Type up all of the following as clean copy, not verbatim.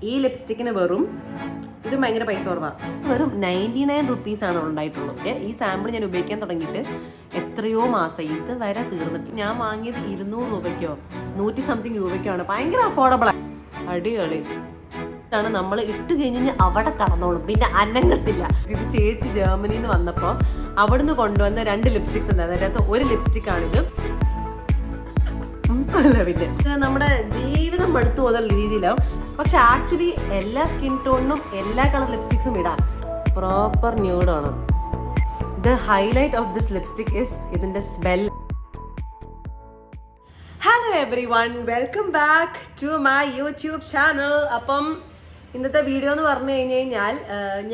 ഈ ലിപ്സ്റ്റിക്കിന് വെറും ഇത് ഭയങ്കര പൈസ കുറവാണ്, വെറും 99 റുപ്പീസാണ് ഉണ്ടായിട്ടുള്ളൂ. ഈ സാമ്പിൾ ഞാൻ ഉപയോഗിക്കാൻ തുടങ്ങിയിട്ട് എത്രയോ മാസം, ഇത് വരെ തീർന്നിട്ട്. ഞാൻ വാങ്ങിയത് 200 രൂപയ്ക്കോ 100 സംതിങ് രൂപയ്ക്കോ. ഭയങ്കര അഫോർഡബിൾ, അടിപൊളി ആണ്. നമ്മൾ ഇട്ട് കഴിഞ്ഞ് അവിടെ കടന്നോളും, പിന്നെ അനങ്ങത്തില്ല. ഇത് ചേച്ചി ജർമ്മനിയിൽ നിന്ന് വന്നപ്പോൾ അവിടുന്ന് കൊണ്ടുവന്ന 2 ലിപ്സ്റ്റിക്സ് ഉണ്ട്. അതിനകത്ത് ഒരു ലിപ്സ്റ്റിക്കാണിത്. അല്ല പിന്നെ നമ്മുടെ ജീവിതം മടുത്തു പോകുന്ന രീതിയിലാവും. പക്ഷെ ആക്ച്വലി എല്ലാ സ്കിൻ ടോണിനും എല്ലാ കളർ ലിപ്സ്റ്റിക്സും ഇടാം. പ്രോപ്പർ ന്യൂഡാണ്. The highlight of this lipstick is ഇതിന്റെ smell. Hello everyone, welcome back to my YouTube channel. അപ്പം ഇന്നത്തെ വീഡിയോ എന്ന് പറഞ്ഞു കഴിഞ്ഞാൽ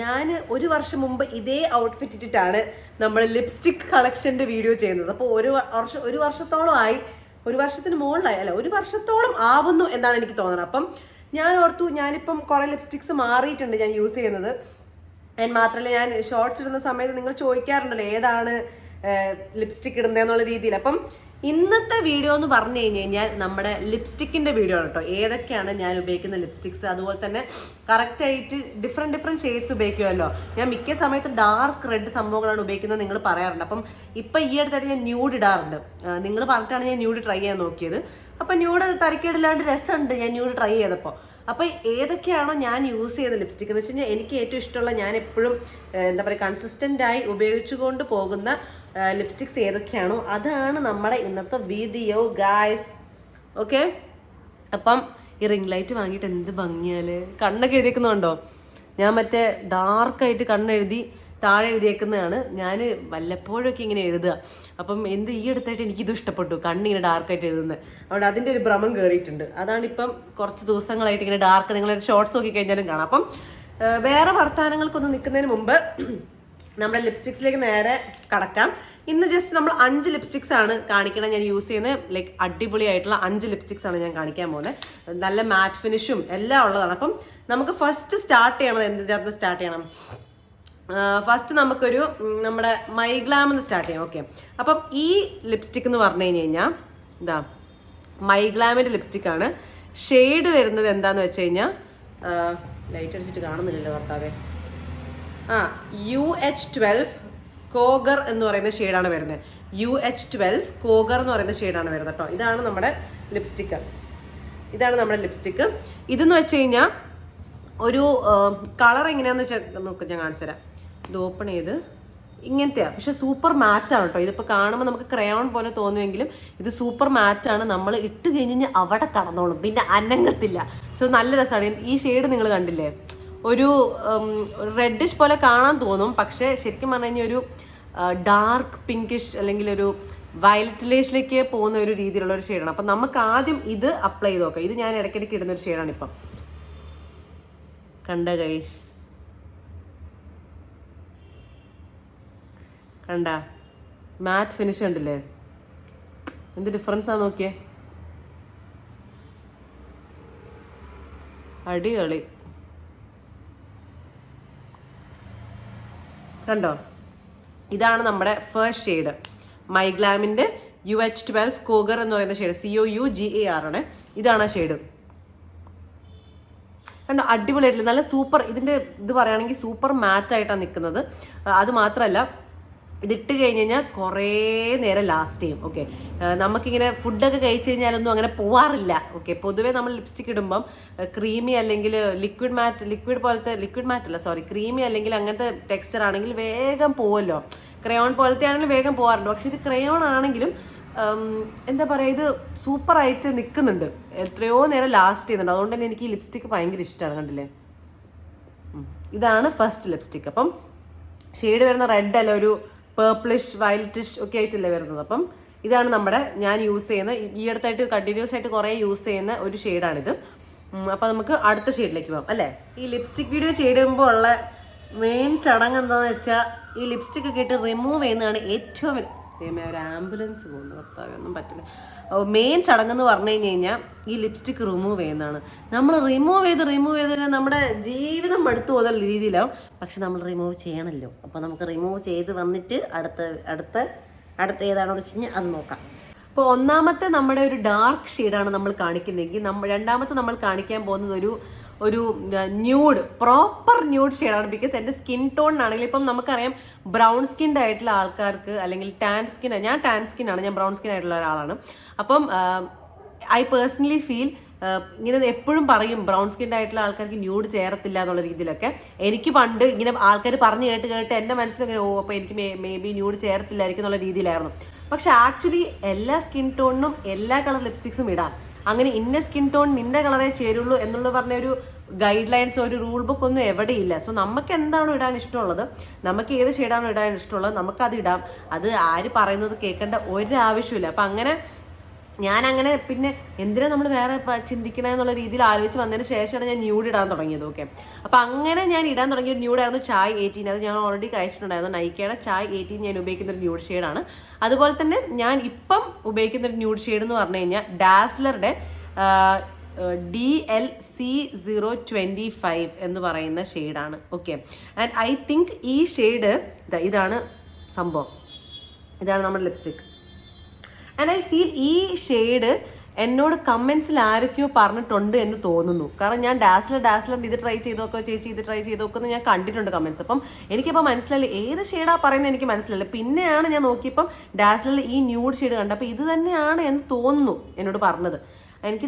ഞാൻ ഒരു വർഷം മുമ്പ് ഇതേ ഔട്ട്ഫിറ്റ് ഇട്ടിട്ടാണ് നമ്മൾ ലിപ്സ്റ്റിക് കളക്ഷൻ്റെ വീഡിയോ ചെയ്യുന്നത്. അപ്പോൾ ഒരു വർഷത്തോളമായി, ഒരു വർഷത്തിന് മുകളിലായി, അല്ല ഒരു വർഷത്തോളം ആവുന്നു എന്നാണ് എനിക്ക് തോന്നുന്നത്. അപ്പം ഞാൻ ഓർത്തു, ഞാനിപ്പം കുറേ ലിപ്സ്റ്റിക്സ് മാറിയിട്ടുണ്ട് ഞാൻ യൂസ് ചെയ്യുന്നത്. ആൻഡ് മാത്രമല്ല, ഞാൻ ഷോർട്സ് ഇടുന്ന സമയത്ത് നിങ്ങൾ ചോദിക്കാറുണ്ടല്ലോ ഏതാണ് ലിപ്സ്റ്റിക് ഇടുന്നതെന്നുള്ള രീതിയിൽ. അപ്പം ഇന്നത്തെ വീഡിയോ എന്ന് പറഞ്ഞു കഴിഞ്ഞാൽ നമ്മുടെ ലിപ്സ്റ്റിക്കിൻ്റെ വീഡിയോ ആണ് കേട്ടോ. ഏതൊക്കെയാണ് ഞാൻ ഉപയോഗിക്കുന്ന ലിപ്സ്റ്റിക്സ്, അതുപോലെ തന്നെ കറക്റ്റായിട്ട് ഡിഫറെൻറ്റ് ഷെയ്ഡ്സ് ഉപയോഗിക്കുമല്ലോ. ഞാൻ മിക്ക സമയത്ത് ഡാർക്ക് റെഡ് സംഭവങ്ങളാണ് ഉപയോഗിക്കുന്നത് നിങ്ങൾ പറയാറുണ്ട്. അപ്പം ഇപ്പം ഈ അടുത്തായിട്ട് ഞാൻ ന്യൂഡ് ഇടാറുണ്ട്. നിങ്ങൾ പറഞ്ഞിട്ടാണ് ഞാൻ ന്യൂഡ് ട്രൈ ചെയ്യാൻ നോക്കിയത്. അപ്പം ന്യൂഡ് തരക്കേടില്ലാണ്ട് രസമുണ്ട് ഞാൻ ന്യൂഡ് ട്രൈ ചെയ്തപ്പോൾ. അപ്പോൾ ഏതൊക്കെയാണോ ഞാൻ യൂസ് ചെയ്ത ലിപ്സ്റ്റിക് എന്ന് വെച്ച് കഴിഞ്ഞാൽ, എനിക്ക് ഏറ്റവും ഇഷ്ടമുള്ള, ഞാൻ എപ്പോഴും എന്താ പറയുക കൺസിസ്റ്റൻ്റായി ഉപയോഗിച്ചുകൊണ്ട് പോകുന്ന ലിപ്സ്റ്റിക്സ് ഏതൊക്കെയാണോ അതാണ് നമ്മുടെ ഇന്നത്തെ വീഡിയോ ഗായ്സ്. ഓക്കെ, അപ്പം ഈ റിംഗ് ലൈറ്റ് വാങ്ങിയിട്ട് എന്ത് ഭംഗിയാല്. കണ്ണൊക്കെ എഴുതിയേക്കുന്നുണ്ടോ? ഞാൻ മറ്റേ ഡാർക്കായിട്ട് കണ്ണെഴുതി താഴെ എഴുതിയേക്കുന്നതാണ്. ഞാൻ വല്ലപ്പോഴൊക്കെ ഇങ്ങനെ എഴുതുക. അപ്പം ഈ അടുത്തായിട്ട് എനിക്കിത് ഇഷ്ടപ്പെട്ടു, കണ്ണിങ്ങനെ ഡാർക്കായിട്ട് എഴുതുന്നത്. അവിടെ അതിൻ്റെ ഒരു ഭ്രമം കയറിയിട്ടുണ്ട്. അതാണിപ്പം കുറച്ച് ദിവസങ്ങളായിട്ട് ഇങ്ങനെ ഡാർക്ക്, നിങ്ങൾ ഷോർട്സ് നോക്കി കഴിഞ്ഞാലും കാണാം. അപ്പം വേറെ വർത്തമാനങ്ങൾക്കൊന്നും നിൽക്കുന്നതിന് മുമ്പ് നമ്മുടെ ലിപ്സ്റ്റിക്സിലേക്ക് നേരെ കടക്കാം. ഇന്ന് ജസ്റ്റ് നമ്മൾ 5 ലിപ്സ്റ്റിക്സ് ആണ് കാണിക്കണം. ഞാൻ യൂസ് ചെയ്യുന്നത് ലൈക്ക് അടിപൊളിയായിട്ടുള്ള 5 ലിപ്സ്റ്റിക്സ് ആണ് ഞാൻ കാണിക്കാൻ പോകുന്നത്. നല്ല മാറ്റ് ഫിനിഷും എല്ലാം ഉള്ളതാണ്. അപ്പം നമുക്ക് ഫസ്റ്റ് സ്റ്റാർട്ട് ചെയ്യണം. എന്തിനകത്ത് സ്റ്റാർട്ട് ചെയ്യണം? ഫസ്റ്റ് നമുക്കൊരു നമ്മുടെ മൈഗ്ലാം എന്ന് സ്റ്റാർട്ട് ചെയ്യാം. ഓക്കെ, അപ്പം ഈ ലിപ്സ്റ്റിക് എന്ന് പറഞ്ഞു കഴിഞ്ഞാൽ ഇതാ മൈഗ്ലാമിൻ്റെ ലിപ്സ്റ്റിക്കാണ്. ഷെയ്ഡ് വരുന്നത് എന്താണെന്ന് വെച്ച് കഴിഞ്ഞാൽ, ലൈറ്റ് അടിച്ചിട്ട് കാണുന്നില്ലല്ലോ ഭർത്താവേ, UH12 കോഗർ എന്ന് പറയുന്ന ഷെയ്ഡാണ് വരുന്നത്. UH12 കോഗർ എന്ന് പറയുന്ന ഷെയ്ഡാണ് വരുന്നത് കേട്ടോ. ഇതാണ് നമ്മുടെ ലിപ്സ്റ്റിക്ക്. ഇതെന്ന് വെച്ച് കഴിഞ്ഞാൽ ഒരു കളർ എങ്ങനെയാണെന്ന് വെച്ചാൽ നോക്ക്, ഞാൻ കാണിച്ചു തരാം. ഇത് ഓപ്പൺ ചെയ്ത് ഇങ്ങനത്തെയാണ്, പക്ഷെ സൂപ്പർ മാറ്റാണ് കേട്ടോ. ഇതിപ്പോൾ കാണുമ്പോൾ നമുക്ക് ക്രയോൺ പോലെ തോന്നുമെങ്കിലും ഇത് സൂപ്പർ മാറ്റാണ്. നമ്മൾ ഇട്ട് കഴിഞ്ഞ് അവിടെ കടന്നോളും, പിന്നെ അനങ്ങത്തില്ല. സോ നല്ല രസമാണ്. ഈ ഷെയ്ഡ് നിങ്ങൾ കണ്ടില്ലേ, ഒരു റെഡിഷ് പോലെ കാണാൻ തോന്നും, പക്ഷേ ശരിക്കും പറഞ്ഞു കഴിഞ്ഞാൽ ഒരു ഡാർക്ക് പിങ്കിഷ് അല്ലെങ്കിൽ ഒരു വയലറ്റിലേഷിലേക്ക് പോകുന്ന ഒരു രീതിയിലുള്ള ഒരു ഷെയ്ഡാണ്. അപ്പം നമുക്ക് ആദ്യം ഇത് അപ്ലൈ ചെയ്ത് നോക്കാം. ഇത് ഞാൻ ഇടയ്ക്കിടയ്ക്ക് ഇടുന്നൊരു ഷെയ്ഡാണ് ഇപ്പം. കണ്ട മാറ്റ് ഫിനിഷ് കണ്ടില്ലേ, എന്ത് ഡിഫറൻസ് ആണ് നോക്കിയേ. അടിപൊളി കണ്ടോ? ഇതാണ് നമ്മുടെ ഫസ്റ്റ് ഷെയ്ഡ്, മൈഗ്ലാമിൻ്റെ UH12 കോഗർ എന്ന് പറയുന്ന ഷെയ്ഡ്. COUGAR ആണ്. ഇതാണ് ആ ഷെയ്ഡ്. കണ്ടോ? അടിപൊളിയായിട്ടില്ല, നല്ല സൂപ്പർ. ഇതിൻ്റെ ഇത് പറയുകയാണെങ്കിൽ സൂപ്പർ മാറ്റായിട്ടാണ് നിൽക്കുന്നത്. അത് മാത്രമല്ല, ഇതിട്ട് കഴിഞ്ഞ് കഴിഞ്ഞാൽ കുറേ നേരം ലാസ്റ്റ് ചെയ്യും. ഓക്കെ, നമുക്കിങ്ങനെ ഫുഡൊക്കെ കഴിച്ച് കഴിഞ്ഞാലൊന്നും അങ്ങനെ പോവാറില്ല. ഓക്കെ, പൊതുവേ നമ്മൾ ലിപ്സ്റ്റിക് ഇടുമ്പം ക്രീമി അല്ലെങ്കിൽ ക്രീമി അല്ലെങ്കിൽ അങ്ങനത്തെ ടെക്സ്ചർ ആണെങ്കിൽ വേഗം പോവല്ലോ. ക്രയോൺ പോലത്തെ ആണെങ്കിലും വേഗം പോകാറുണ്ട്. പക്ഷെ ഇത് ക്രയോൺ ആണെങ്കിലും എന്താ പറയുക, ഇത് സൂപ്പറായിട്ട് നിൽക്കുന്നുണ്ട്, എത്രയോ നേരം ലാസ്റ്റ് ചെയ്യുന്നുണ്ട്. അതുകൊണ്ട് തന്നെ എനിക്ക് ഈ ലിപ്സ്റ്റിക്ക് ഭയങ്കര ഇഷ്ടമാണ്. കണ്ടില്ലേ, ഇതാണ് ഫസ്റ്റ് ലിപ്സ്റ്റിക്ക്. അപ്പം ഷെയ്ഡ് വരുന്ന റെഡ് അല്ല, ഒരു പേർപ്പിളിഷ് വയലറ്റിഷ് ഒക്കെ ആയിട്ടല്ലേ വരുന്നത്. അപ്പം ഇതാണ് ഞാൻ യൂസ് ചെയ്യുന്ന, ഈ അടുത്തായിട്ട് കണ്ടിന്യൂസ് ആയിട്ട് കുറേ യൂസ് ചെയ്യുന്ന ഒരു ഷെയ്ഡാണിത്. അപ്പം നമുക്ക് അടുത്ത ഷെയ്ഡിലേക്ക് പോകാം അല്ലേ. ഈ ലിപ്സ്റ്റിക് വീഡിയോ ചെയ്യുമ്പോൾ ഉള്ള മെയിൻ ചടങ്ങ് എന്താണെന്ന് വെച്ചാൽ, ഈ ലിപ്സ്റ്റിക് ഒക്കെ ഇട്ട് റിമൂവ് ചെയ്യുന്നതാണ് ഏറ്റവും ഒരു ആംബുലൻസ് പോകുന്നു ഭർത്താവൊന്നും പറ്റില്ല. മെയിൻ ചടങ്ങെന്ന് പറഞ്ഞു കഴിഞ്ഞാൽ ഈ ലിപ്സ്റ്റിക് റിമൂവ് ചെയ്യുന്നതാണ്. നമ്മൾ റിമൂവ് ചെയ്ത് നമ്മുടെ ജീവിതം മടുത്തു പോകുന്ന രീതിയിലാവും. പക്ഷെ നമ്മൾ റിമൂവ് ചെയ്യണമല്ലോ. അപ്പോൾ നമുക്ക് റിമൂവ് ചെയ്ത് വന്നിട്ട് അടുത്ത ഏതാണെന്ന് വെച്ച് കഴിഞ്ഞാൽ അത് നോക്കാം. അപ്പോൾ ഒന്നാമത്തെ നമ്മുടെ ഒരു ഡാർക്ക് ഷെയ്ഡാണ് നമ്മൾ കാണിക്കുന്നതെങ്കിൽ, രണ്ടാമത്തെ നമ്മൾ കാണിക്കാൻ പോകുന്നത് ഒരു ന്യൂഡ്, പ്രോപ്പർ ന്യൂഡ് ഷെയ്ഡാണ്. ബിക്കോസ് എൻ്റെ സ്കിൻ ടോണിനാണെങ്കിൽ ഇപ്പം നമുക്കറിയാം ബ്രൗൺ സ്കിൻഡ് ആയിട്ടുള്ള ആൾക്കാർക്ക് അല്ലെങ്കിൽ ടാൻ സ്കിൻ, ഞാൻ ടാൻ സ്കിൻ ആണ്, ഞാൻ ബ്രൗൺ സ്കിൻ ആയിട്ടുള്ള ഒരാളാണ്. അപ്പം ഐ പേഴ്സണലി ഫീൽ ഇങ്ങനെ എപ്പോഴും പറയും ബ്രൗൺ സ്കിൻ ആയിട്ടുള്ള ആൾക്കാർക്ക് ന്യൂഡ് ചേരത്തില്ല എന്നുള്ള രീതിയിലൊക്കെ. എനിക്ക് പണ്ട് ഇങ്ങനെ ആൾക്കാർ പറഞ്ഞു കേട്ട് എൻ്റെ മനസ്സിലിങ്ങനെ അപ്പോൾ എനിക്ക് മേ ബി ന്യൂഡ് ചേരത്തില്ലായിരിക്കും എന്നുള്ള രീതിയിലായിരുന്നു. പക്ഷെ ആക്ച്വലി എല്ലാ സ്കിൻ ടോണിനും എല്ലാ കളർ ലിപ്സ്റ്റിക്സും ഇടാം. അങ്ങനെ ഇന്ന സ്കിൻ ടോൺ നിന്റെ കളറേ ചേരുള്ളൂ എന്നുള്ള പറഞ്ഞൊരു ഗൈഡ് ലൈൻസ്, ഒരു റൂൾ ബുക്ക് ഒന്നും എവിടെയില്ല. സോ നമുക്ക് എന്താണോ ഇടാൻ ഇഷ്ടമുള്ളത്, നമുക്ക് ഏത് ഷെയ്ഡാണോ ഇടാൻ ഇഷ്ടമുള്ളത് നമുക്കത് ഇടാം. അത് ആര് പറയുന്നത് കേൾക്കേണ്ട ഒരാവശ്യമില്ല. അപ്പം അങ്ങനെ ഞാനങ്ങനെ പിന്നെ എന്തിനാ നമ്മൾ വേറെ ചിന്തിക്കണേ എന്നുള്ള രീതിയിൽ ആലോചിച്ച് വന്നതിന് ശേഷമാണ് ഞാൻ ന്യൂഡ് ഇടാൻ തുടങ്ങിയത്. ഓക്കെ, അപ്പം അങ്ങനെ ഞാൻ ഇടാൻ തുടങ്ങിയ ഒരു ന്യൂഡായിരുന്നു ചായ് 18. അത് ഞാൻ ഓൾറെഡി കഴിച്ചിട്ടുണ്ടായിരുന്നു. നൈക്കയുടെ ചായ് 18 ഞാൻ ഉപയോഗിക്കുന്ന ഒരു ന്യൂഡ് ഷെയ്ഡാണ്. അതുപോലെ തന്നെ ഞാൻ ഇപ്പം ഉപയോഗിക്കുന്ന ഒരു ന്യൂഡ് ഷെയ്ഡ് എന്ന് പറഞ്ഞു കഴിഞ്ഞാൽ ഡാസ്ലറുടെ DLC025 എന്ന് പറയുന്ന ഷെയ്ഡാണ്. ഓക്കെ, ആൻഡ് ഐ തിങ്ക് ഈ ഷെയ്ഡ് ഇതാണ് സംഭവം, ഇതാണ് നമ്മുടെ ലിപ്സ്റ്റിക്. ആൻഡ് ഐ ഫീൽ ഈ ഷെയ്ഡ് എന്നോട് കമൻസിൽ ആരൊക്കെയോ പറഞ്ഞിട്ടുണ്ട് എന്ന് തോന്നുന്നു. കാരണം ഞാൻ ഡാസ്ലർ ഇത് ട്രൈ ചെയ്ത് നോക്കോ ചേച്ചി, ഇത് ട്രൈ ചെയ്ത് നോക്കുമെന്ന് ഞാൻ കണ്ടിട്ടുണ്ട് കമൻസ്. അപ്പം എനിക്കിപ്പോൾ മനസ്സിലായില്ല ഏത് ഷെയ്ഡാണ് പറയുന്നത്, എനിക്ക് മനസ്സിലായില്ല. പിന്നെയാണ് ഞാൻ നോക്കിയപ്പം ഡാസ്ലറിൽ ഈ ന്യൂഡ് ഷെയ്ഡ് കണ്ടത്. അപ്പോൾ ഇത് തന്നെയാണ് എന്ന് തോന്നുന്നു എന്നോട് പറഞ്ഞത്. എനിക്ക്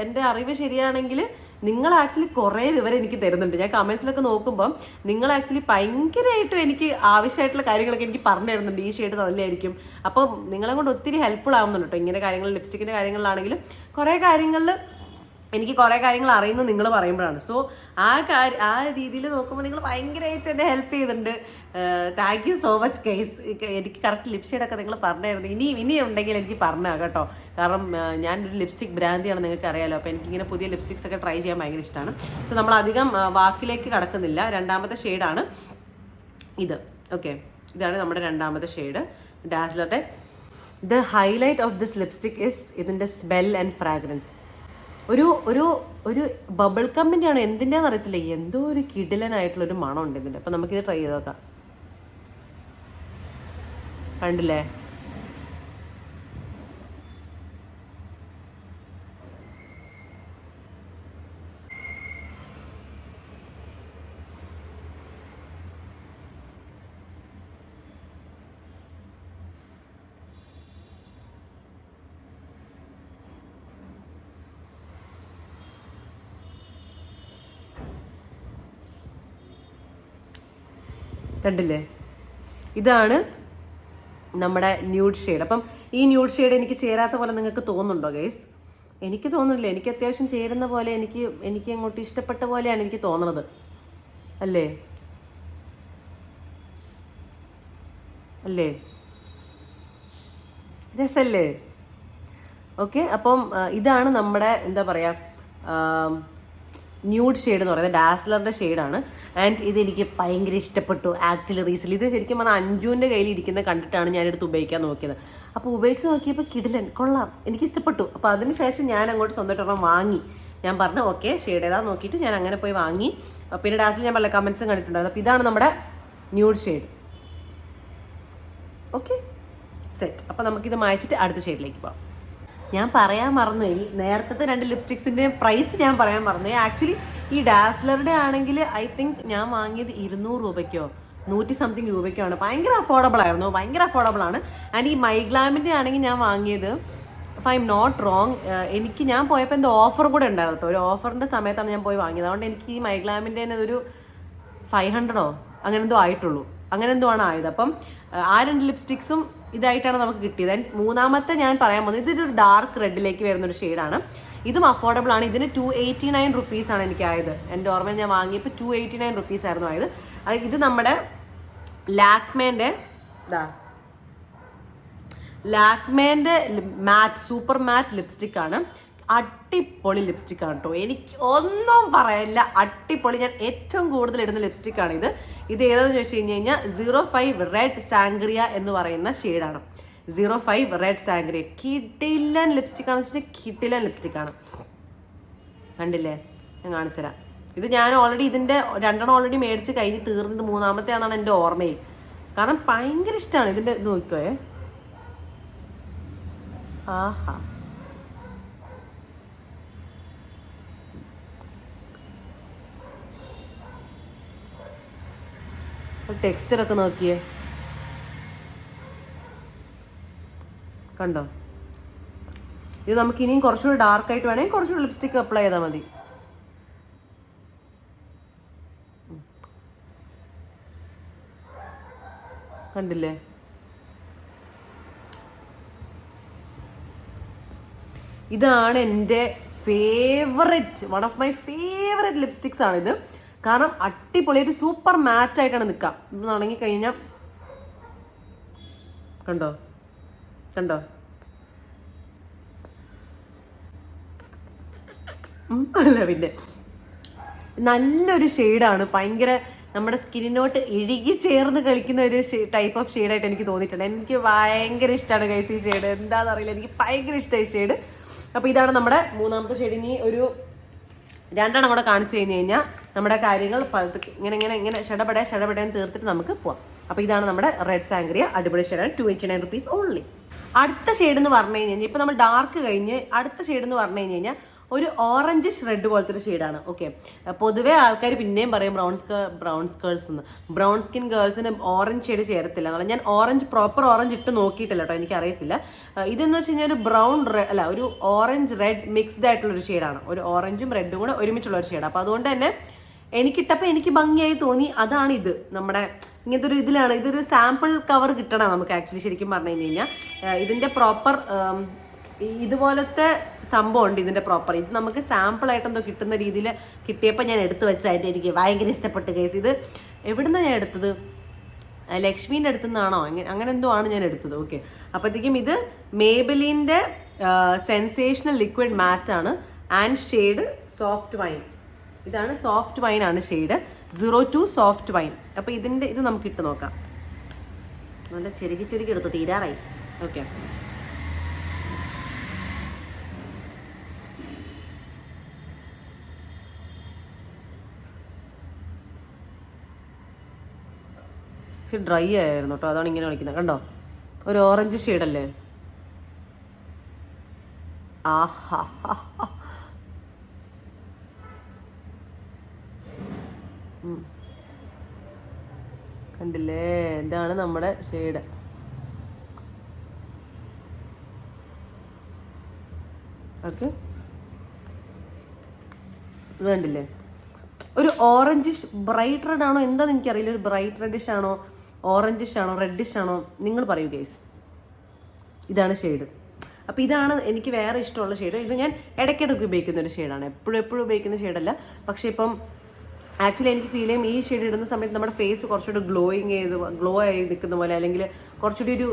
എൻ്റെ അറിവ് ശരിയാണെങ്കിൽ നിങ്ങൾ ആക്ച്വലി കുറേ വിവരം എനിക്ക് തരുന്നുണ്ട്. ഞാൻ കമൻസിലൊക്കെ നോക്കുമ്പം നിങ്ങൾ ആക്ച്വലി ഭയങ്കരമായിട്ടും എനിക്ക് ആവശ്യമായിട്ടുള്ള കാര്യങ്ങളൊക്കെ എനിക്ക് പറഞ്ഞു തരുന്നുണ്ട്. ഈ ഷെയ്ഡ് നല്ലതായിരിക്കും. അപ്പം നിങ്ങളെ കൊണ്ട് ഒത്തിരി ഹെൽപ്ഫുൾ ആവുന്നുണ്ട് കേട്ടോ. ഇങ്ങനെ കാര്യങ്ങൾ ലിപ്സ്റ്റിക്കിൻ്റെ കാര്യങ്ങളിലാണെങ്കിലും കുറേ കാര്യങ്ങളിൽ എനിക്ക് കുറേ കാര്യങ്ങൾ അറിയുന്നത് നിങ്ങൾ പറയുമ്പോഴാണ്. സോ ആ രീതിയിൽ നോക്കുമ്പോൾ നിങ്ങൾ ഭയങ്കരമായിട്ട് എന്നെ ഹെൽപ്പ് ചെയ്തിട്ടുണ്ട്. Thank you so much guys. എനിക്ക് കറക്റ്റ് ലിപ് ഷെയ്ഡൊക്കെ നിങ്ങൾ പറഞ്ഞായിരുന്നു. ഇനി ഉണ്ടെങ്കിൽ എനിക്ക് പറഞ്ഞാൽ കേട്ടോ. കാരണം ഞാനൊരു ലിപ്സ്റ്റിക് ബ്രാൻഡിയാണ്, നിങ്ങൾക്ക് അറിയാലോ. അപ്പോൾ എനിക്കിങ്ങനെ പുതിയ ലിപ്സ്റ്റിക്സ് ഒക്കെ ട്രൈ ചെയ്യാൻ ഭയങ്കര ഇഷ്ടമാണ്. സോ നമ്മൾ അധികം വാക്കിലേക്ക് കടക്കുന്നില്ല. രണ്ടാമത്തെ ഷെയ്ഡാണ് ഇത്. ഓക്കെ, ഇതാണ് നമ്മുടെ രണ്ടാമത്തെ ഷെയ്ഡ് ഡാസ്ലറുടെ. The highlight of this lipstick is ഇതിൻ്റെ സ്മെൽ ആൻഡ് ഫ്രാഗ്രൻസ്. ഒരു ഒരു ഒരു ബബിൾ കമ്മിൻ്റെ ആണ്, എന്തിൻ്റെയാണെന്ന് അറിയത്തില്ല, എന്തോ ഒരു കിടിലനായിട്ടുള്ളൊരു മണം ഉണ്ട് ഇതിൻ്റെ. അപ്പം നമുക്കിത് ട്രൈ ചെയ്ത് നോക്കാം. കണ്ടില്ലേ? കണ്ടില്ലേ? ഇതാണ് നമ്മുടെ ന്യൂഡ് ഷെയ്ഡ്. അപ്പം ഈ ന്യൂഡ് ഷെയ്ഡ് എനിക്ക് ചേരാത്ത പോലെ നിങ്ങൾക്ക് തോന്നുന്നുണ്ടോ ഗൈസ്? എനിക്ക് തോന്നുന്നില്ല. എനിക്ക് അത്യാവശ്യം ചേരുന്ന പോലെ, എനിക്ക് അങ്ങോട്ട് ഇഷ്ടപ്പെട്ട പോലെയാണ് എനിക്ക് തോന്നുന്നത്. അല്ലേ? രസല്ലേ? ഓക്കെ, അപ്പം ഇതാണ് നമ്മുടെ എന്താ പറയുക ന്യൂഡ് ഷെയ്ഡ് എന്ന് പറയുന്നത്. ഡാസ്ലറുടെ ഷെയ്ഡാണ്. ആൻഡ് ഇതെനിക്ക് ഭയങ്കര ഇഷ്ടപ്പെട്ടു ആക്ച്വലി റീസെൻ്റ്. ഇത് ശരിക്കും പറഞ്ഞാൽ അഞ്ജുവിൻ്റെ കയ്യിൽ ഇരിക്കുന്നത് കണ്ടിട്ടാണ് ഞാനെടുത്ത് ഉപയോഗിക്കാൻ നോക്കിയത്. അപ്പോൾ ഉപയോഗിച്ച് നോക്കിയപ്പോൾ കിടിലൻ, കൊള്ളാം, എനിക്കിഷ്ടപ്പെട്ടു. അപ്പോൾ അതിന് ശേഷം ഞാൻ അങ്ങോട്ട് സ്വന്തമായിട്ട് വാങ്ങി. ഞാൻ പറഞ്ഞു ഓക്കെ ഷെയ്ഡ് ഏതാ നോക്കിയിട്ട് ഞാൻ അങ്ങനെ പോയി വാങ്ങി. പിന്നെ ഡാസ്ലർ ഞാൻ പല കമൻസും കണ്ടിട്ടുണ്ടായിരുന്നു. അപ്പോൾ ഇതാണ് നമ്മുടെ ന്യൂഡ് ഷെയ്ഡ്. Okay, set. അപ്പോൾ നമുക്കിത് മായ്ച്ചിട്ട് അടുത്ത ഷെയ്ഡിലേക്ക് പോകാം. ഞാൻ പറയാൻ മറന്നുപോയി, നേരത്തെ 2 ലിപ്സ്റ്റിക്സിൻ്റെ പ്രൈസ് ഞാൻ പറയാൻ മറന്നുപോയി. ആക്ച്വലി ഈ ഡാസ്ലറുടെ ആണെങ്കിൽ ഐ തിങ്ക് ഞാൻ വാങ്ങിയത് 200 രൂപയ്ക്കോ 100 സംതിങ് രൂപയ്ക്കോ ആണ്. ഭയങ്കര അഫോർഡബിൾ ആയിരുന്നു, ഭയങ്കര അഫോർഡബിൾ ആണ്. ആൻഡ് ഈ മൈഗ്ലാമിൻ്റെ ആണെങ്കിൽ ഞാൻ വാങ്ങിയത്, if I'm not wrong, ഞാൻ പോയപ്പോൾ എന്തോ ഓഫർ കൂടെ ഉണ്ടായിരുന്നു കേട്ടോ. ഒരു ഓഫറിൻ്റെ സമയത്താണ് ഞാൻ പോയി വാങ്ങിയത്. അതുകൊണ്ട് എനിക്ക് ഈ മൈഗ്ലാമിൻ്റെ തന്നെ ഒരു 500 അങ്ങനെ എന്തോ ആയിട്ടുള്ളൂ, അങ്ങനെ എന്തോ ആണ് ആയത്. അപ്പം ആ 2 ലിപ്സ്റ്റിക്സും ഇതായിട്ടാണ് നമുക്ക് കിട്ടിയത്. ആൻഡ് മൂന്നാമത്തെ ഞാൻ പറയാൻ പോകുന്നത് ഇതൊരു ഡാർക്ക് റെഡിലേക്ക് വരുന്നൊരു ഷെയ്ഡാണ്. ഇതും അഫോർഡബിൾ ആണ്. ഇതിന് 289 റുപ്പീസാണ് എനിക്കായത്. എൻ്റെ ഓർമ്മയിൽ ഞാൻ വാങ്ങിയപ്പോൾ 289 റുപ്പീസായിരുന്നു ആയത്. ഇത് നമ്മുടെ ലാക്മേൻ്റെ മാറ്റ്, സൂപ്പർ മാറ്റ് ലിപ്സ്റ്റിക് ആണ്. അടിപൊളി ലിപ്സ്റ്റിക് ആണ് കേട്ടോ, എനിക്ക് ഒന്നും പറയില്ല, അടിപൊളി. ഞാൻ ഏറ്റവും കൂടുതൽ ഇടുന്ന ലിപ്സ്റ്റിക് ആണ് ഇത്. ഇത് ഏതാണെന്ന് ചോദിച്ചു കഴിഞ്ഞാൽ 05 റെഡ് സാംഗ്രിയ എന്ന് പറയുന്ന ഷെയ്ഡാണ്. 05 റെഡ് സാംഗ്രിയ. കിടിലൻ ലിപ്സ്റ്റിക് ആണെന്ന് വെച്ചിട്ട് കിടിലൻ ലിപ്സ്റ്റിക് ആണ്. കണ്ടില്ലേ? ഞാൻ കാണിച്ചു തരാം. ഇത് ഞാൻ ഓൾറെഡി ഇതിൻ്റെ 2 ഓൾറെഡി മേടിച്ച് കഴിഞ്ഞ് തീർന്നത്, മൂന്നാമത്തെ ആണെന്നാണ് എൻ്റെ ഓർമ്മയിൽ. കാരണം ഭയങ്കര ഇഷ്ടമാണ് ഇതിൻ്റെ. ഇത് നോക്കിക്കോയേ, ആഹാ ടെക്സ്ചറൊക്കെ നോക്കിയേ, കണ്ടോ? ഇത് നമുക്ക് ഇനിയും കുറച്ചുകൂടി ഡാർക്കായിട്ട് വേണമെങ്കിൽ കുറച്ചുകൂടി ലിപ്സ്റ്റിക് അപ്ലൈ ചെയ്താൽ മതി. കണ്ടില്ലേ? ഇതാണ് എൻ്റെ favourite, one of my favourite lipsticks ആണിത്. കാരണം അടിപൊളിയായിട്ട് സൂപ്പർ മാറ്റ് ആയിട്ടാണ് നിൽക്കാം. ഇത് തുടങ്ങി കഴിഞ്ഞാൽ കണ്ടോ കണ്ടോ, അല്ല പിന്നെ നല്ലൊരു ഷെയ്ഡാണ്. ഭയങ്കര നമ്മുടെ സ്കിന്നിനോട്ട് ഇഴുകി ചേർന്ന് കളിക്കുന്ന ഒരു ടൈപ്പ് ഓഫ് ഷെയ്ഡായിട്ട് എനിക്ക് തോന്നിയിട്ടുണ്ട്. എനിക്ക് ഭയങ്കര ഇഷ്ടമാണ് ഗൈസ് ഈ ഷെയ്ഡ്. എന്താണെന്ന് അറിയില്ല, എനിക്ക് ഭയങ്കര ഇഷ്ടമായി ഷെയ്ഡ്. അപ്പോൾ ഇതാണ് നമ്മുടെ മൂന്നാമത്തെ ഷെയ്ഡ്. ഇനി ഒരു 2 എണ്ണം കൂടെ കാണിച്ചു കഴിഞ്ഞ് കഴിഞ്ഞാൽ നമ്മുടെ കാര്യങ്ങൾ ഇങ്ങനെ ഷടപടേന്ന് തീർത്തിട്ട് നമുക്ക് പോവാം. അപ്പോൾ ഇതാണ് നമ്മുടെ റെഡ് സാങ്ക്രിയ, അടിപൊളി ഷെയ്ഡാണ്. 289 rupees ഓൺലി. അടുത്ത ഷെയ്ഡ് എന്ന് പറഞ്ഞു കഴിഞ്ഞാൽ ഇപ്പോൾ നമ്മൾ ഡാർക്ക് കഴിഞ്ഞ് അടുത്ത ഷെയ്ഡ് എന്ന് പറഞ്ഞു കഴിഞ്ഞാൽ ഒരു ഓറഞ്ചിഷ് റെഡ് പോലത്തെ ഒരു ഷെയ്ഡാണ്. ഓക്കെ, പൊതുവേ ആൾക്കാർ പിന്നെയും പറയും ബ്രൗൺ ഗേൾസ് എന്ന്. ബ്രൗൺ സ്കിൻ ഗേൾസിന് ഓറഞ്ച് ഷെയ്ഡ് ചേരത്തില്ല എന്നുള്ള. ഞാൻ പ്രോപ്പർ ഓറഞ്ച് ഇട്ട് നോക്കിയിട്ടില്ല കേട്ടോ, എനിക്കറിയത്തില്ല. ഇതെന്ന് വെച്ച് കഴിഞ്ഞാൽ ഒരു ഓറഞ്ച് റെഡ് മിക്സ്ഡ് ആയിട്ടുള്ളൊരു ഷെയ്ഡാണ്. ഒരു ഓറഞ്ചും റെഡും കൂടെ ഒരുമിച്ചുള്ള ഒരു ഷെയ്ഡ്. അപ്പോൾ അതുകൊണ്ട് തന്നെ എനിക്കിട്ടപ്പോൾ എനിക്ക് ഭംഗിയായി തോന്നി. അതാണ് ഇത്. നമ്മുടെ ഇങ്ങനത്തെ ഒരു ഇതിലാണ്, ഇതൊരു സാമ്പിൾ കവർ കിട്ടണം നമുക്ക് ആക്ച്വലി ശരിക്കും പറഞ്ഞു കഴിഞ്ഞാൽ. ഇതിൻ്റെ പ്രോപ്പർ ഇതുപോലത്തെ സംഭവം ഉണ്ട് ഇതിൻ്റെ പ്രോപ്പർ. ഇത് നമുക്ക് സാമ്പിളായിട്ട് എന്തോ കിട്ടുന്ന രീതിയിൽ കിട്ടിയപ്പോൾ ഞാൻ എടുത്തു വെച്ചായിട്ട് എനിക്ക് ഭയങ്കര ഇഷ്ടപ്പെട്ട കേസ്. ഇത് എവിടുന്നാണ് ഞാൻ എടുത്തത്? ലക്ഷ്മീൻ്റെ അടുത്തുനിന്നാണോ അങ്ങനെ എന്തോ ആണ് ഞാൻ എടുത്തത്. ഓക്കെ, അപ്പോഴത്തേക്കും ഇത് മേബലിൻ്റെ സെൻസേഷണൽ ലിക്വിഡ് മാറ്റാണ് ആൻഡ് ഷെയ്ഡ് സോഫ്റ്റ് വൈൻ. ഇതാണ് സോഫ്റ്റ് വൈൻ ആണ് ഷെയ്ഡ് 02 സോഫ്റ്റ് വൈൻ. അപ്പോൾ ഇത് നമുക്ക് ഇട്ട് നോക്കാം. നല്ല ചെറുകി എടുത്തു, തീരാറായി. ഓക്കെ, പക്ഷെ ഡ്രൈ ആയിരുന്നു കേട്ടോ, അതാണ് ഇങ്ങനെ കളിക്കുന്നത്. കണ്ടോ, ഒരു ഓറഞ്ച് ഷെയ്ഡല്ലേ? ആഹാ, കണ്ടില്ലേ? ഇതാണ് നമ്മുടെ ഷെയ്ഡ്. ഓക്കെ, ഇത് കണ്ടില്ലേ? ഒരു ഓറഞ്ചിഷ് ബ്രൈറ്റ് റെഡ് ആണോ എന്താണെന്ന് എനിക്കറിയില്ല. ഒരു ബ്രൈറ്റ് റെഡിഷ് ആണോ ഓറഞ്ചിഷ് ആണോ റെഡിഷ് ആണോ നിങ്ങൾ പറയൂ ഗൈസ്. ഇതാണ് ഷെയ്ഡ്. അപ്പോൾ ഇതാണ് എനിക്ക് വേറെ ഇഷ്ടമുള്ള ഷെയ്ഡ്. ഇത് ഞാൻ ഇടയ്ക്കിടയ്ക്ക് ഉപയോഗിക്കുന്ന ഒരു ഷെയ്ഡാണ്, എപ്പോഴും ഉപയോഗിക്കുന്ന ഷെയ്ഡല്ല. പക്ഷേ ഇപ്പം ആക്ച്വലി എനിക്ക് ഫീൽ ചെയ്യും ഈ ഷെയ്ഡ് ഇടുന്ന സമയത്ത് നമ്മുടെ ഫേസ് കുറച്ചുകൂടി ഗ്ലോ ആയി നിൽക്കുന്ന പോലെ, അല്ലെങ്കിൽ കുറച്ചുകൂടി ഒരു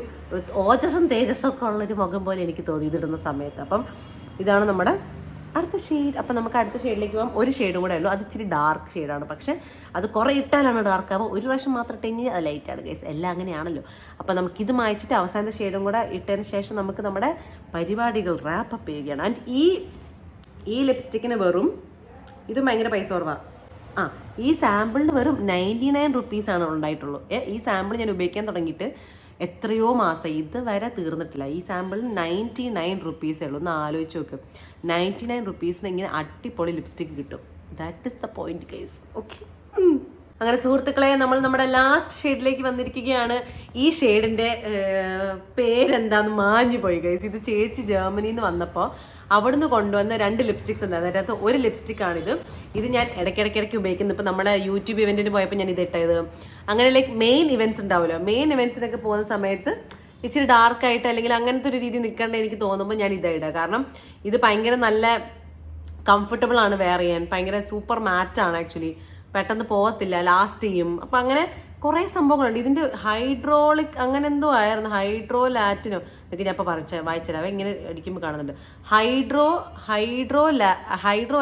ഓജസ്സും തേജസ്സും ഒക്കെ ഉള്ളൊരു മുഖം പോലെ എനിക്ക് തോന്നി ഇതിടുന്ന സമയത്ത്. അപ്പം ഇതാണ് നമ്മുടെ അടുത്ത ഷെയ്ഡ്. അപ്പം നമുക്ക് അടുത്ത ഷെയ്ഡിലേക്ക് പോകാം. ഒരു ഷെയ്ഡും കൂടെ ഉള്ളൂ, അത് ഇച്ചിരി ഡാർക്ക് ഷെയ്ഡാണ്. പക്ഷേ അത് കുറേ ഇട്ടാലാണ് ഡാർക്ക് ആവുക. ഒരു പ്രാവശ്യം മാത്രം ഇട്ടെങ്കിൽ അത് ലൈറ്റാണ് ഗൈസ്, എല്ലാം അങ്ങനെയാണല്ലോ. അപ്പം നമുക്കിത് മായ്ച്ചിട്ട് അവസാനത്തെ ഷെയ്ഡും കൂടെ ഇട്ടതിന് ശേഷം നമുക്ക് നമ്മുടെ പരിപാടികൾ റാപ്പപ്പ് ചെയ്യുകയാണ്. ആൻഡ് ഈ ലിപ്സ്റ്റിക്കിന് വെറും ഇത് ഭയങ്കര പൈസ കുറവാണ്. ഈ സാമ്പിളിന് വെറും 99 rupees ആണ് ഉണ്ടായിട്ടുള്ളൂ. ഈ സാമ്പിൾ ഞാൻ ഉപയോഗിക്കാൻ തുടങ്ങിയിട്ട് എത്രയോ മാസം, ഇതുവരെ തീർന്നിട്ടില്ല. ഈ സാമ്പിളിന് 99 rupees ഉള്ളൂ. ഒന്ന് ആലോചിച്ച് നോക്ക്, 99 rupeesന് ഇങ്ങനെ അടിപൊളി ലിപ്സ്റ്റിക് കിട്ടും. That is the point guys. Okay, അങ്ങനെ സുഹൃത്തുക്കളെ, നമ്മൾ നമ്മുടെ ലാസ്റ്റ് ഷെയ്ഡിലേക്ക് വന്നിരിക്കുകയാണ്. ഈ ഷെയ്ഡിൻ്റെ പേരെന്താന്ന് മാഞ്ഞു പോയി ഗൈസ്. ഇത് ചേച്ചി ജർമ്മനിയിൽ നിന്ന് വന്നപ്പോൾ അവിടുന്ന് കൊണ്ടുവന്ന 2 ലിപ്സ്റ്റിക്സ് ഉണ്ടായിരുന്നു. അതിനകത്ത് ഒരു ലിപ്സ്റ്റിക്കാണിത്. ഇത് ഞാൻ ഇടയ്ക്കിടയ്ക്ക് ഉപയോഗിക്കുന്നത്. ഇപ്പോൾ നമ്മുടെ യൂട്യൂബ് ഇവൻറ്റിന് പോയപ്പോൾ ഞാൻ ഇത് ഇട്ടത്. അങ്ങനെ ലൈക്ക് മെയിൻ ഇവൻറ്റ്സ് ഉണ്ടാവുമല്ലോ, മെയിൻ ഇവൻറ്റ്സിനൊക്കെ പോകുന്ന സമയത്ത് ഇച്ചിരി ഡാർക്കായിട്ട് അല്ലെങ്കിൽ അങ്ങനത്തെ ഒരു രീതി നിൽക്കേണ്ട എനിക്ക് തോന്നുമ്പോൾ ഞാൻ ഇതായിടുക. കാരണം ഇത് ഭയങ്കര നല്ല കംഫർട്ടബിൾ ആണ് വെയർ ചെയ്യാൻ. ഭയങ്കര സൂപ്പർ മാറ്റാണ് ആക്ച്വലി, പെട്ടെന്ന് പോകത്തില്ല, ലാസ്റ്റ് ചെയ്യും. അപ്പം അങ്ങനെ കുറേ സംഭവങ്ങളുണ്ട്. ഇതിൻ്റെ ഹൈഡ്രോളിക് അങ്ങനെ എന്തോ ആയിരുന്നു, ഹൈഡ്രോ എന്നൊക്കെ ഞാൻ ഇപ്പോൾ വായിച്ചുതരാം. ഇങ്ങനെ അടിക്കുമ്പോൾ കാണുന്നുണ്ട് hydro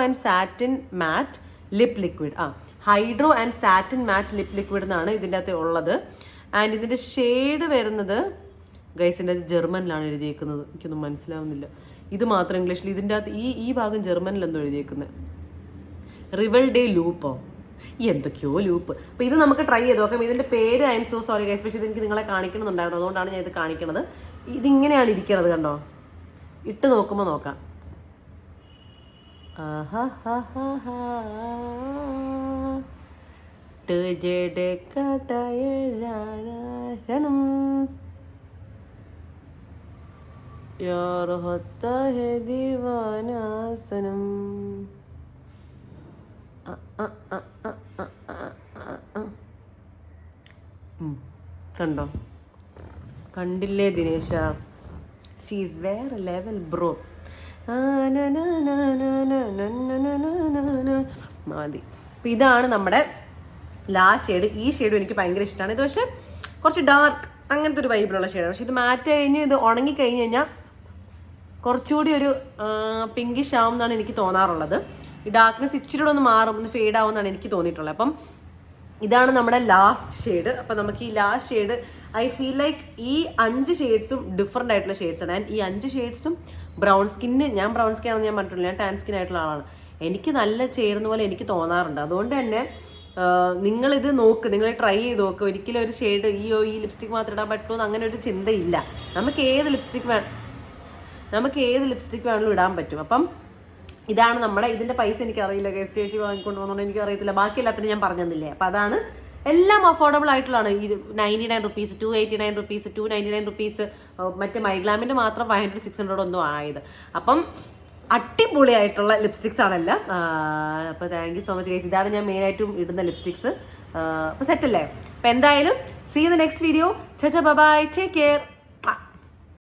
and satin mat lip liquid. Hydro and satin mat lip liquid എന്നാണ് ഇതിൻ്റെ അകത്ത് ഉള്ളത്. ആൻഡ് ഇതിൻ്റെ ഷെയ്ഡ് വരുന്നത് ഗൈസിൻ്റെ അത് ജർമ്മനിലാണ് എഴുതിയേക്കുന്നത്. എനിക്കൊന്നും മനസ്സിലാവുന്നില്ല. ഇത് മാത്രം ഇംഗ്ലീഷിൽ. ഇതിൻ്റെ അകത്ത് ഈ ഭാഗം ജർമ്മനിലെന്തോ എഴുതിയേക്കുന്നത്. റിവൽ ഡേ ലൂപ്പോ എന്തൊക്കെയോ ലൂപ്പ്. അപ്പോൾ ഇത് നമുക്ക് ട്രൈ ചെയ്ത് നോക്കാം. ഇതിൻ്റെ പേര് I M so sorry guys, പക്ഷേ ഇതെനിക്ക് നിങ്ങളെ കാണിക്കണമെന്നുണ്ടായിരുന്നു, അതുകൊണ്ടാണ് ഞാൻ ഇത് കാണിക്കണത്. ഇതിങ്ങനെയാണ് ഇരിക്കണത്, കണ്ടോ? ഇട്ട് നോക്കുമ്പോൾ നോക്കാം. जड़कटायणम यार होता है दीवाना सनम. കണ്ടോ, കണ്ടില്ലേ ദിനേശ? ഷീസ് വേറെ ലെവൽ ബ്രോ. മതി. അപ്പം ഇതാണ് നമ്മുടെ ലാസ്റ്റ് ഷെയ്ഡ്. ഈ ഷെയ്ഡും എനിക്ക് ഭയങ്കര ഇഷ്ടമാണ്. ഇത് പക്ഷേ കുറച്ച് ഡാർക്ക് അങ്ങനത്തെ ഒരു വൈബിലുള്ള ഷെയ്ഡാണ്. പക്ഷെ ഇത് മാറ്റ് കഴിഞ്ഞ് ഇത് ഉണങ്ങി കഴിഞ്ഞ് കഴിഞ്ഞാൽ കുറച്ചുകൂടി ഒരു പിങ്കിഷ് ആവും എന്നാണ് എനിക്ക് തോന്നാറുള്ളത്. ഈ ഡാർക്ക്നെസ് ഇച്ചിരി ഒന്ന് മാറും, ഒന്ന് ഫെയ്ഡ് ആവും എന്നാണ് എനിക്ക് തോന്നിയിട്ടുള്ളത്. അപ്പം ഇതാണ് നമ്മുടെ ലാസ്റ്റ് ഷെയ്ഡ്. അപ്പം നമുക്ക് ഈ last shade I feel like ഈ 5 ഷെയ്ഡ്സും ഡിഫറെൻ്റ് ആയിട്ടുള്ള ഷെയ്ഡ്സാണ്. ആൻഡ് ഈ 5 ഷെയ്ഡ്സും ബ്രൗൺ സ്കിന്ന്, ഞാൻ ബ്രൗൺ സ്കിൻ ആണെന്ന് ഞാൻ പറഞ്ഞിട്ടില്ല, ഞാൻ ടാൻ സ്കിൻ ആയിട്ടുള്ള ആളാണ്. എനിക്ക് നല്ല ചേരുന്ന പോലെ എനിക്ക് തോന്നാറുണ്ട്. അതുകൊണ്ട് തന്നെ നിങ്ങളിത് നോക്ക്, നിങ്ങൾ ട്രൈ ചെയ്ത് നോക്ക്. ഒരിക്കലും ഒരു ഷെയ്ഡ് ഈ ലിപ്സ്റ്റിക് മാത്രം ഇടാൻ പറ്റുമെന്ന് അങ്ങനെ ഒരു ചിന്തയില്ല. നമുക്ക് ഏത് ലിപ്സ്റ്റിക് വേണമെങ്കിലും ഇടാൻ പറ്റും. അപ്പം ഇതാണ് നമ്മുടെ ഇതിൻ്റെ പൈസ എനിക്കറിയില്ല, ഗസ്റ്റ് ചേച്ചി വാങ്ങിക്കൊണ്ട് പോകുന്നതുകൊണ്ട് എനിക്കറിയത്തില്ല. ബാക്കി എല്ലാത്തിനും ഞാൻ പറഞ്ഞു തന്നില്ലേ. അപ്പം അതാണ് എല്ലാം അഫോർഡബിൾ ആയിട്ടുള്ളതാണ്. ഈ 99 റുപ്പീസ്, 289 റുപ്പീസ്, 299 റുപ്പീസ്. മറ്റേ മൈഗ്ലാമിൻ്റെ മാത്രം 500, 600 ഒന്നും ആയത്. അപ്പം അടിപൊളിയായിട്ടുള്ള ലിപ്സ്റ്റിക്സ് ആണല്ലോ. അപ്പോൾ thank you so much guys. ഇതാണ് ഞാൻ മെയിനായിട്ടും ഇടുന്ന ലിപ്സ്റ്റിക്സ്. അപ്പോൾ സെറ്റല്ലേ? അപ്പോൾ എന്തായാലും see you the next video. Bye bye, take care.